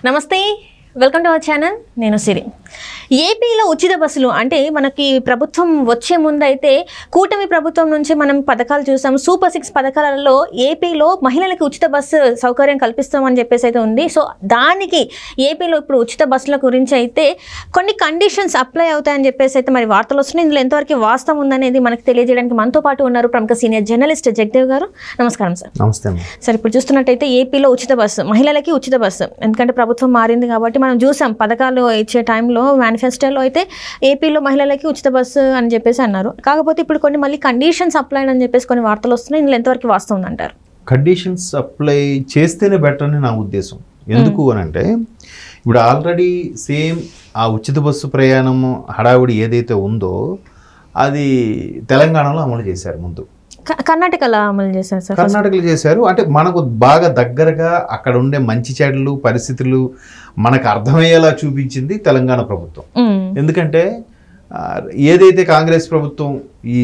నమస్తే, welcome to our channel. నేను సిరి. ఏపీలో ఉచిత బస్సులు అంటే మనకి ప్రభుత్వం వచ్చే ముందు అయితే కూటమి ప్రభుత్వం నుంచి మనం పథకాలు చూసాం. సూపర్ 6 పథకాలలో ఏపీలో మహిళలకు ఉచిత బస్సు సౌకర్యం కల్పిస్తామని చెప్పేసి అయితే ఉంది. సో దానికి ఏపీలో ఇప్పుడు ఉచిత బస్సుల గురించి అయితే కొన్ని కండిషన్స్ అప్లై అవుతాయని చెప్పేసి అయితే మరి వార్తలు వస్తున్నాయి. ఇందులో ఎంతవరకు వాస్తవం ఉందనేది మనకు తెలియజేయడానికి మనతో పాటు ఉన్నారు ప్రముఖ సీనియర్ జర్నలిస్ట్ జగదేవ్ గారు. నమస్కారం సార్. నమస్తే సార్, ఇప్పుడు చూస్తున్నట్టయితే ఏపీలో ఉచిత బస్సు, మహిళలకి ఉచిత బస్సు, ఎందుకంటే ప్రభుత్వం మారింది కాబట్టి మనం చూసాం పథకాలు ఇచ్చే టైంలో మేనిఫెస్టోలో అయితే ఏపీలో మహిళలకి ఉచిత బస్సు అని చెప్పేసి అన్నారు. కాకపోతే ఇప్పుడు కొన్ని మళ్ళీ కండిషన్స్ అప్లై అని చెప్పేసి కొన్ని వార్తలు వస్తున్నాయి. ఇందులో ఎంతవరకు వాస్తవం ఉందంటారు? కండిషన్స్ అప్లై చేస్తేనే బెటర్ అని నా ఉద్దేశం. ఎందుకు అని అంటే ఇప్పుడు ఆల్రెడీ సేమ్ ఆ ఉచిత బస్సు ప్రయాణం హడావుడి ఏదైతే ఉందో అది తెలంగాణలో అమలు చేశారు. ముందు కర్ణాటకలో అమలు చేశారు సార్. కర్ణాటకలో చేశారు. అంటే మనకు బాగా దగ్గరగా అక్కడ ఉండే మంచి చెడులు పరిస్థితులు మనకు అర్థమయ్యేలా చూపించింది తెలంగాణ ప్రభుత్వం. ఎందుకంటే ఏదైతే కాంగ్రెస్ ప్రభుత్వం ఈ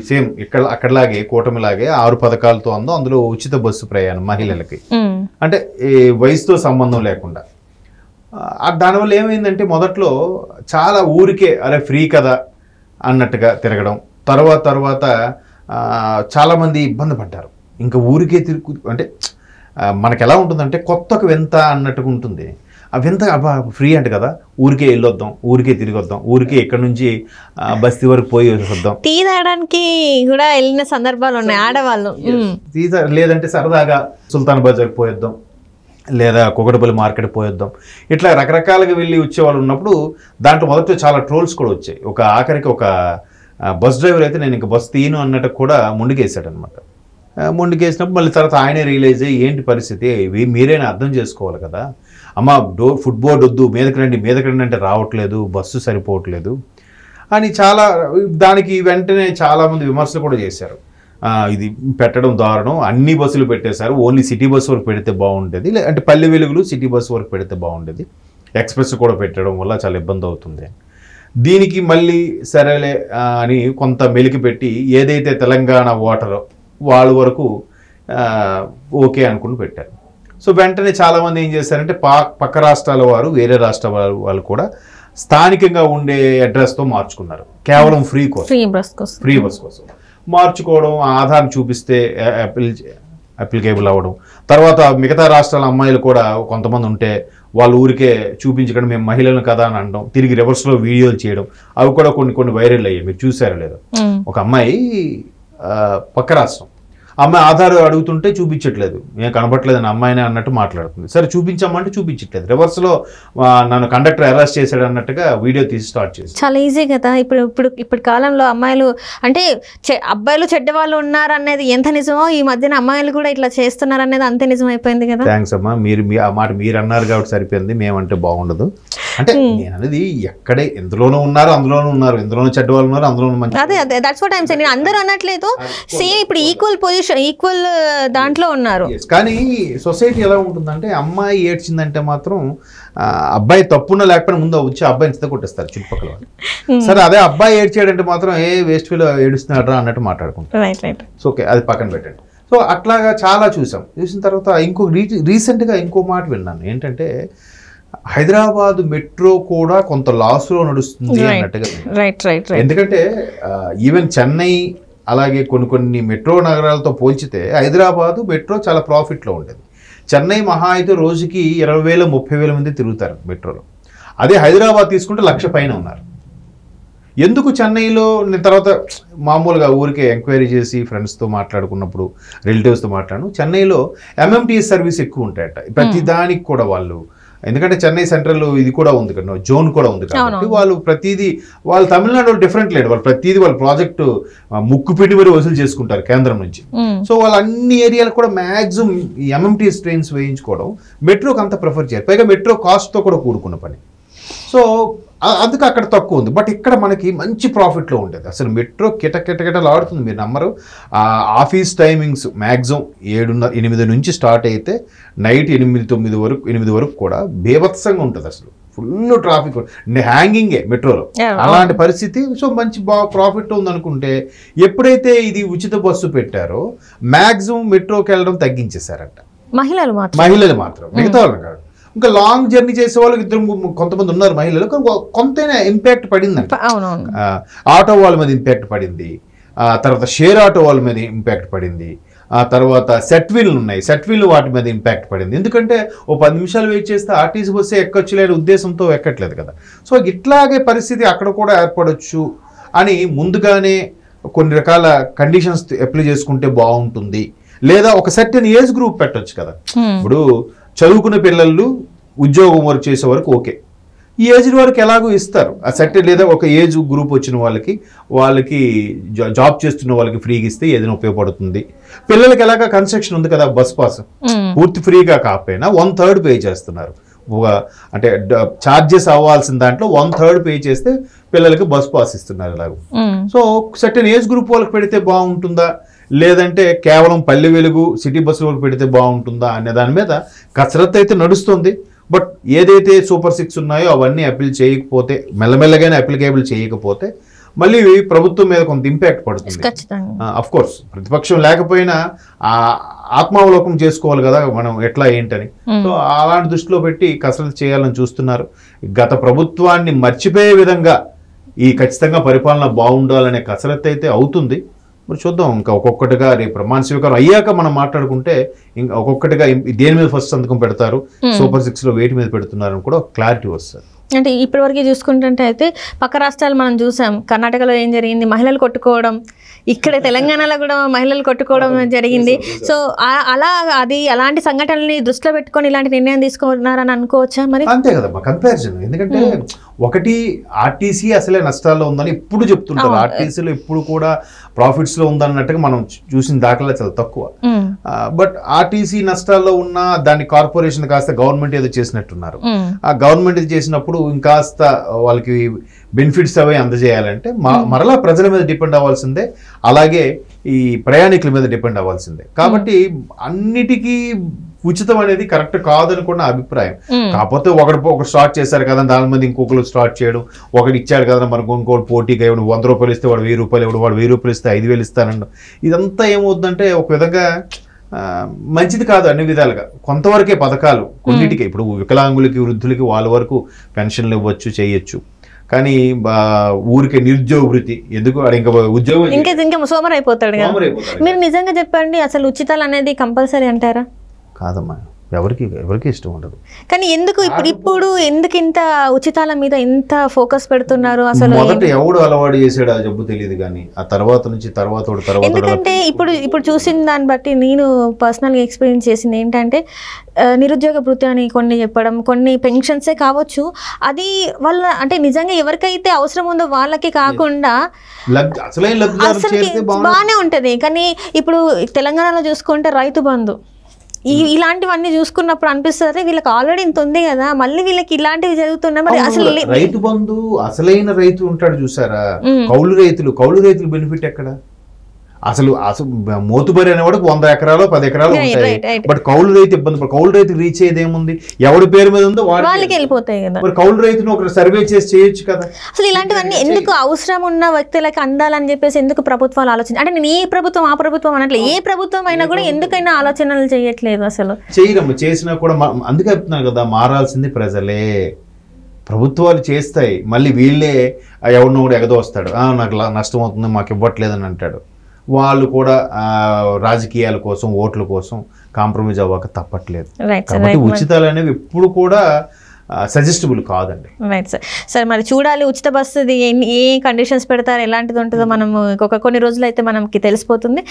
సేమ్ అక్కడలాగే కూటమిలాగే 6 పథకాలతో ఉందో అందులో ఉచిత బస్సు ప్రయాణం మహిళలకి, అంటే వయసుతో సంబంధం లేకుండా. దానివల్ల ఏమైందంటే మొదట్లో చాలా ఊరికే అరే ఫ్రీ కదా అన్నట్టుగా తిరగడం, తర్వాత చాలామంది ఇబ్బంది పడ్డారు. ఇంకా ఊరికే అంటే మనకు ఎలా ఉంటుందంటే కొత్తకు వింత అన్నట్టుగా ఉంటుంది. ఆ వింత ఫ్రీ అంటే కదా, ఊరికే వెళ్ళొద్దాం, ఊరికే తిరిగి వద్దాం, ఊరికే ఇక్కడ నుంచి బస్తీ వరకు పోయి వద్దాం. టీ తాగడానికి కూడా వెళ్ళిన సందర్భాలు ఉన్నాయి ఆడవాళ్ళు. లేదంటే సరదాగా సుల్తాన్ బజార్కి పోయొద్దాం, లేదా కుకటపల్లి మార్కెట్ పోయొద్దాం, ఇట్లా రకరకాలుగా వెళ్ళి వచ్చేవాళ్ళు ఉన్నప్పుడు దాంట్లో మొదట చాలా ట్రోల్స్ కూడా వచ్చాయి. ఆఖరికి ఒక బస్ డ్రైవర్ అయితే నేను ఇంకా బస్ తీయను అన్నట్టు కూడా ముందుకేసాడు అనమాట. ముందుకేసినప్పుడు మళ్ళీ తర్వాత ఆయనే రియలైజ్ అయ్యి ఏంటి పరిస్థితి, మీరైనా అర్థం చేసుకోవాలి కదా అమ్మ, ఫుట్ బోర్డు వద్దు, మీదకి రండి అంటే రావట్లేదు, బస్సు సరిపోవట్లేదు అని దానికి వెంటనే చాలామంది విమర్శలు కూడా చేశారు. ఇది పెట్టడం దారుణం, అన్ని బస్సులు పెట్టేశారు, ఓన్లీ సిటీ బస్సు వరకు పెడితే బాగుండేది, అంటే పల్లె వెలుగులు సిటీ బస్సు వరకు పెడితే బాగుండేది, ఎక్స్ప్రెస్ కూడా పెట్టడం వల్ల చాలా ఇబ్బంది అవుతుంది. దీనికి మళ్ళీ సరేలే అని కొంత మెలికి పెట్టి ఏదైతే తెలంగాణ ఓటరో వాళ్ళ వరకు ఓకే అనుకుని పెట్టారు. సో వెంటనే చాలామంది ఏం చేశారంటే పక్క రాష్ట్రాల వారు, వేరే రాష్ట్రాల వాళ్ళు కూడా స్థానికంగా ఉండే అడ్రస్తో మార్చుకున్నారు. కేవలం ఫ్రీ బస్ కోసం మార్చుకోవడం, ఆధార్ చూపిస్తే అప్లికేబుల్ అవ్వడం. తర్వాత మిగతా రాష్ట్రాల అమ్మాయిలు కూడా కొంతమంది ఉంటే వాళ్ళు ఊరికే చూపించకుండా మేము మహిళలను కదా అని అనడం, తిరిగి రివర్స్లో వీడియోలు చేయడం, అవి కూడా కొన్ని వైరల్ అయ్యాయి. మీరు చూసారో లేదో, ఒక అమ్మాయి పక్క రాష్ట్రం అమ్మాయి ఆధార్ అడుగుతుంటే చూపించట్లేదు, ఏం కనబట్టలేదు అని అమ్మాయినే అన్నట్టు మాట్లాడుతుంది. సరే చూపించమంటే చూపించట్లేదు, రివర్స్లో నన్ను కండక్టర్ అరెస్ట్ చేశాడు అన్నట్టుగా వీడియో తీసి స్టార్ట్ చేసి. చాలా ఈజీ కదా ఇప్పుడు కాలంలో అమ్మాయిలు అంటే అబ్బాయిలు చెడ్డవాళ్ళు ఉన్నారు అనేది ఎంత నిజమో ఈ మధ్యన అమ్మాయిలు కూడా ఇట్లా చేస్తున్నారు అనేది అంతే నిజం అయిపోయింది కదా. థ్యాంక్స్ అమ్మా, ఆ మాట మీరు అన్నారు కాబట్టి సరిపోయింది, మేమంటే బాగుండదు. అంటే నేను అనేది ఎక్కడే ఎందులోనూ ఉన్నారు, అందులోనూ ఉన్నారు, ఎందులోనూ చెడ్డవాళ్ళు ఉన్నారు, అందులోనూ మంచి. అదే దట్స్ వాట్ ఐమ్ సేయింగ్. నేను అందరూ అనట్లేదు, సేమ్ ఇప్పుడు ఈక్వల్ పొజిషన్, ఈక్వల్ దాంట్లో ఉన్నారు. కానీ సొసైటీ ఎలా ఉంటుందంటే అమ్మాయి ఏడ్చిందంటే మాత్రం అబ్బాయి తప్పున లేకపోయినా ముందు వచ్చి అబ్బాయిని చిత్త కొట్టేస్తారు చుట్టుపక్కల వాళ్ళు. సరే అదే అబ్బాయి ఏడ్చాడంటే మాత్రం వేస్ట్ ఫీల్ ఏడుస్తున్నాడు రా అన్నట్టు మాట్లాడుకుంటారు. సో ఓకే, అది పక్కన పెట్టండి. సో అట్లాగా చాలా చూసిన తర్వాత రీసెంట్గా ఇంకో మాట విన్నాను ఏంటంటే హైదరాబాద్ మెట్రో కూడా కొంత లాస్లో నడుస్తుంది అన్నట్టుగా. ఎందుకంటే ఈవెన్ చెన్నై అలాగే కొన్ని మెట్రో నగరాలతో పోల్చితే హైదరాబాదు మెట్రో చాలా ప్రాఫిట్లో ఉండేది. చెన్నై మహా అయితే రోజుకి 20,000 30,000 మంది తిరుగుతారు మెట్రోలో. అదే హైదరాబాద్ తీసుకుంటే 1,00,000 పైన ఉన్నారు. ఎందుకు చెన్నైలో నేను తర్వాత మామూలుగా ఊరికే ఎంక్వైరీ చేసి ఫ్రెండ్స్తో మాట్లాడుకున్నప్పుడు, రిలేటివ్స్తో మాట్లాడు, చెన్నైలో MMTS సర్వీస్ ఎక్కువ ఉంటాయట ప్రతి దానికి కూడా వాళ్ళు. ఎందుకంటే చెన్నై సెంట్రల్ ఇది కూడా ఉంది కదా, జోన్ కూడా ఉంది కాబట్టి వాళ్ళు తమిళనాడు డిఫరెంట్ లేదు, వాళ్ళు ప్రతిదీ వాళ్ళ ప్రాజెక్టు ముక్కుపిండి మరి వసూలు చేసుకుంటారు కేంద్రం నుంచి. సో వాళ్ళు అన్ని ఏరియాలు కూడా మ్యాక్సిమం ఈ MMTS ట్రైన్స్ వేయించుకోవడం మెట్రోకి అంత ప్రిఫర్ చేయరు. పైగా మెట్రో కాస్ట్తో కూడా కూడుకున్న పని. సో అందుకు అక్కడ తక్కువ ఉంది. బట్ ఇక్కడ మనకి మంచి ప్రాఫిట్లో ఉండేది. అసలు మెట్రో కిటకిటకిటలు ఆడుతుంది, మీరు నమ్మరు. ఆఫీస్ టైమింగ్స్ మ్యాక్సిమం 7:30-8 నుంచి స్టార్ట్ అయితే నైట్ 8 వరకు కూడా బేభత్సంగా ఉంటుంది. అసలు ఫుల్ ట్రాఫిక్, హ్యాంగింగే మెట్రోలో, అలాంటి పరిస్థితి. సో మంచి ప్రాఫిట్ ఉందనుకుంటే ఎప్పుడైతే ఇది ఉచిత బస్సు పెట్టారో మ్యాక్సిమం మెట్రోకి వెళ్ళడం తగ్గించేశారంట. మహిళలు మాత్రం, మిగతా వాళ్ళు కాదు. ఇంకా లాంగ్ జర్నీ చేసే వాళ్ళకి ఇద్దరు కొంతమంది ఉన్నారు మహిళలు, కొంతైనా ఇంపాక్ట్ పడిందండి. ఆటో వాళ్ళ మీద ఇంపాక్ట్ పడింది, తర్వాత షేర్ ఆటో వాళ్ళ మీద ఇంపాక్ట్ పడింది, ఆ తర్వాత సెట్ వీళ్ళు ఉన్నాయి, సెట్ వీళ్ళు వాటి మీద ఇంపాక్ట్ పడింది. ఎందుకంటే ఓ 10 నిమిషాలు వెయిట్ చేస్తే ఆర్టీసీ బస్సే ఎక్కొచ్చు లేని ఉద్దేశంతో ఎక్కట్లేదు కదా. సో ఇట్లాగే పరిస్థితి అక్కడ కూడా ఏర్పడవచ్చు అని ముందుగానే కొన్ని రకాల కండిషన్స్ అప్లై చేసుకుంటే బాగుంటుంది. లేదా ఒక సర్టెన్ ఏజ్ గ్రూప్ పెట్టచ్చు కదా. ఇప్పుడు చదువుకునే పిల్లలు ఉద్యోగం వర్క్ చేసే వరకు ఓకే, ఈ ఏజ్ వరకు ఎలాగో ఇస్తారు ఆ సర్టెన్. లేదా ఒక ఏజ్ గ్రూప్ వచ్చిన వాళ్ళకి జాబ్ చేస్తున్న వాళ్ళకి ఫ్రీగా ఇస్తే ఏదైనా ఉపయోగపడుతుంది. పిల్లలకి ఎలాగా కన్స్ట్రక్షన్ ఉంది కదా, బస్ పాస్ పూర్తి ఫ్రీగా కాకపోయినా 1/3 పే చేస్తున్నారు. అంటే ఛార్జెస్ అవ్వాల్సిన దాంట్లో 1/3 పే చేస్తే పిల్లలకి బస్ పాస్ ఇస్తున్నారు ఇలాగ. సో సర్టెన్ ఏజ్ గ్రూప్ వాళ్ళకి పెడితే బాగుంటుందా, లేదంటే కేవలం పల్లె వెలుగు సిటీ బస్సు వాళ్ళకి పెడితే బాగుంటుందా అనే దాని మీద కసరత్తు అయితే నడుస్తుంది. బట్ ఏదైతే సూపర్ 6 ఉన్నాయో అవన్నీ అప్పీల్ చేయకపోతే, మెల్లమెల్లగానే అప్లికేబుల్ చేయకపోతే మళ్ళీ ప్రభుత్వం మీద కొంత ఇంపాక్ట్ పడుతుంది. అఫ్ కోర్స్ ప్రతిపక్షం లేకపోయినా ఆత్మావలోకం చేసుకోవాలి కదా మనం ఎట్లా ఏంటని. సో అలాంటి దృష్టిలో పెట్టి కసరత్తు చేయాలని చూస్తున్నారు. గత ప్రభుత్వాన్ని మర్చిపోయే విధంగా ఈ ఖచ్చితంగా పరిపాలన బాగుండాలనే కసరత్తు అయితే అవుతుంది. మరి చూద్దాం, ఇంకా ఒక్కొక్కటిగా రేపు ప్రమాణ స్వీకారం అయ్యాక మనం మాట్లాడుకుంటే ఇంకా ఒక్కొక్కటిగా దేని మీద ఫస్ట్ సంతకం పెడతారు, సూపర్ 6లో వేటి మీద పెడుతున్నారని కూడా క్లారిటీ వస్తుంది. అంటే ఇప్పటివరకు చూసుకుంటుంటే అయితే పక్క రాష్ట్రాలు మనం చూసాం. కర్ణాటకలో ఏం జరిగింది, మహిళలు కొట్టుకోవడం, ఇక్కడ తెలంగాణలో కూడా మహిళలు కొట్టుకోవడం జరిగింది. సో అలా అది అలాంటి సంఘటనల్ని దృష్టిలో పెట్టుకొని ఇలాంటి నిర్ణయం తీసుకున్నారని అనుకోవచ్చా? మరి అంతే కదమ్మా కంపారిజన్. ఎందుకంటే ఒకటి ఆర్టీసీ అసలే నష్టాల్లో ఉందని ఇప్పుడు చెప్తుంటారు, ఆర్టీసీలో ఇప్పుడు కూడా ప్రాఫిట్స్ లో ఉందన్నట్టుగా మనం చూసిన దాఖలా చాలా తక్కువ. బట్ ఆర్టీసీ నష్టాల్లో ఉన్న దాన్ని కార్పొరేషన్ కాస్త గవర్నమెంట్ ఏదో చేసినట్టున్నారు. ఆ గవర్నమెంట్ ఇది చేసినప్పుడు ఇంకాస్త వాళ్ళకి బెనిఫిట్స్ అవి అందజేయాలంటే మరలా ప్రజల మీద డిపెండ్ అవ్వాల్సిందే, అలాగే ఈ ప్రయాణికుల మీద డిపెండ్ అవ్వాల్సిందే. కాబట్టి అన్నిటికీ ఉచితం అనేది కరెక్ట్ కాదని కూడా నా అభిప్రాయం. కాకపోతే ఒకటి స్టార్ట్ చేశారు కదా, దాని మీద ఇంకొకరు స్టార్ట్ చేయడం, ఒకటి ఇచ్చాడు కదా మనకు ఇంకోటి పోటీగా ఇవ్వడం, 100 రూపాయలు ఇస్తే వాడు 1000 రూపాయలు ఇవ్వడం, వాడు 1000 రూపాయలు ఇస్తే 5000 ఇస్తానండి. ఇదంతా ఏమవుతుందంటే ఒక విధంగా మంచిది కాదు అన్ని విధాలుగా. కొంతవరకే పథకాలు కొన్నిటికి, ఇప్పుడు వికలాంగులకి వృద్ధులకి వాళ్ళ వరకు పెన్షన్లు ఇవ్వచ్చు చేయొచ్చు, కానీ ఊరికే నిరుద్యోగ వృత్తి ఎందుకు, ఇంకా ఉద్యోగం ఇంకా సోమర్ అయిపోతాడు. మీరు నిజంగా చెప్పండి, అసలు ఉచితాలు అనేది కంపల్సరీ అంటారా? కాదమ్మా, ఎవరికి ఇష్టం ఉండదు. కానీ ఎందుకు ఇప్పుడు ఎందుకు ఇంత ఉచితాల మీద ఇంత ఫోకస్ పెడుతున్నారు? అసలు మొదట ఎవడు అలవాటు చేసాడు ఆ జబ్బు తెలియదు, కానీ ఆ తర్వాత నుంచి తర్వాత ఎందుకంటే ఇప్పుడు చూసిన దాన్ని బట్టి నేను పర్సనల్గా ఎక్స్పీరియన్స్ చేసింది ఏంటంటే, నిరుద్యోగ భృతి అని కొన్ని చెప్పడం, కొన్ని పెన్షన్సే కావచ్చు, అది వాళ్ళ అంటే నిజంగా ఎవరికైతే అవసరం ఉందో వాళ్ళకి కాకుండా బాగానే ఉంటది. కానీ ఇప్పుడు తెలంగాణలో చూసుకుంటే రైతు బంధు ఇలాంటివన్నీ చూసుకున్నప్పుడు అనిపిస్తుంది వీళ్ళకి ఆల్రెడీ ఇంత ఉంది కదా, మళ్ళీ వీళ్ళకి ఇలాంటివి జరుగుతున్నాయి. మరి అసలు రైతు బంధు అసలైన రైతు ఉంటాడు చూసారా, కౌలు రైతులు బెనిఫిట్ ఎక్కడ? అసలు మోతుబరి అనేవాడికి 100 ఎకరాలు 10 ఎకరాలు ఉంటాయి. బట్ కౌలు రైతు ఇబ్బంది, కౌలు రైతు రీచ్ అయ్యేది ఏముంది, ఎవడి పేరు మీద ఉందో వాళ్ళకి వెళ్ళిపోతాయి కదా. మరి కౌలు రైతును ఒక సర్వే చేసి చేయొచ్చు కదా. అసలు ఇలాంటివన్నీ ఎందుకు అవసరం ఉన్న వ్యక్తులకి అందాలని చెప్పేసి ఎందుకు ప్రభుత్వాలు ఆలోచన, అంటే నేను ఏ ప్రభుత్వం ఆ ప్రభుత్వం అనట్లే, ఏ ప్రభుత్వం అయినా కూడా ఎందుకైనా ఆలోచనలు చేయట్లేదు అసలు. చేయరమ్మ, చేసినా కూడా అందుకే చెప్తున్నాను కదా, మారాల్సింది ప్రజలే. ప్రభుత్వాలు చేస్తాయి, మళ్ళీ వీళ్ళే ఎవరినో కూడా ఎగదోస్తాడు, నాకు నష్టం అవుతుంది మాకు ఇవ్వట్లేదని అంటాడు. వాళ్ళు కూడా రాజకీయాల కోసం ఓట్ల కోసం కాంప్రమైజ్ అవ్వక తప్పట్లేదు. కాబట్టి ఉచితాలు అనేవి ఎప్పుడు కూడా సజెస్టబుల్ కాదండి. Right sir. సార్ మరి చూడాలి ఉచిత బస్సు ఏ కండిషన్స్ పెడతారు, ఎలాంటిది ఉంటుందో మనం కొన్ని రోజులు అయితే మనకి తెలిసిపోతుంది.